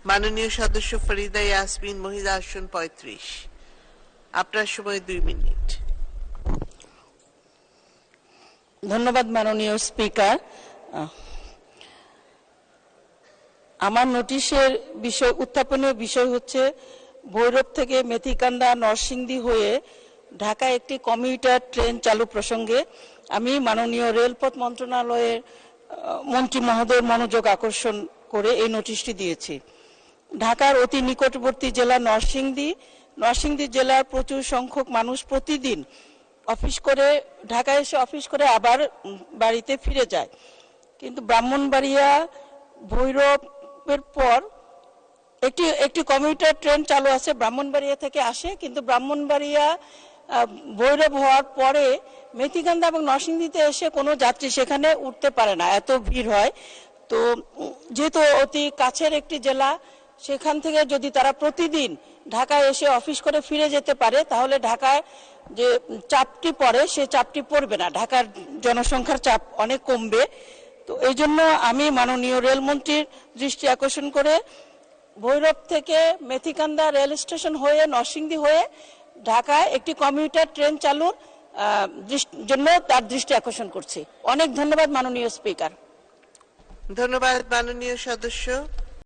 মাননীয় সদস্য ফরিদা ইয়াসমিন, মহিলা আসন 35। আপনার সময় 2 মিনিট। ধন্যবাদ মাননীয় স্পিকার। আমার নোটিশের বিষয় উত্থাপনীয় বিষয় হচ্ছে ভৈরব থেকে মেথিকান্দা নরসিংদী হয়ে ঢাকায় একটি কমিউটার ট্রেন চালু প্রসঙ্গে আমি মাননীয় রেলপথ মন্ত্রণালয়ের মন্ত্রী মহোদয়ের মনোযোগ আকর্ষণ করে এই নোটিশটি দিয়েছি। ঢাকার অতি নিকটবর্তী জেলা নরসিংদী জেলার প্রচুর সংখ্যক মানুষ প্রতিদিন অফিস করে ঢাকায় এসে অফিস করে আবার বাড়িতে ফিরে যায়, কিন্তু ব্রাহ্মণবাড়িয়া ভৈরবের পর একটি কমিউটার ট্রেন চালু আছে, ব্রাহ্মণবাড়িয়া থেকে আসে, কিন্তু ব্রাহ্মণবাড়িয়া ভৈরব হওয়ার পরে মেথিকান্দা এবং নরসিংদীতে এসে কোনো যাত্রী সেখানে উঠতে পারে না, এত ভিড় হয়। তো যেহেতু অতি কাছের একটি জেলা, সেখান থেকে যদি তারা প্রতিদিন ঢাকায় এসে অফিস করে ফিরে যেতে পারে তাহলে ঢাকায় যে চাপটি পড়ে সে চাপটি পড়বে না, ঢাকার জনসংখ্যার চাপ অনেক কমবে। তো এই জন্য আমি মাননীয় রেলমন্ত্রীর দৃষ্টি আকর্ষণ করে ভৈরব থেকে মেথিকান্দা রেল স্টেশন হয়ে নরসিংদী হয়ে ঢাকায় একটি কমিউটার ট্রেন চালুর জন্য তার দৃষ্টি আকর্ষণ করছি। অনেক ধন্যবাদ মাননীয় স্পিকার। ধন্যবাদ মাননীয় সদস্য।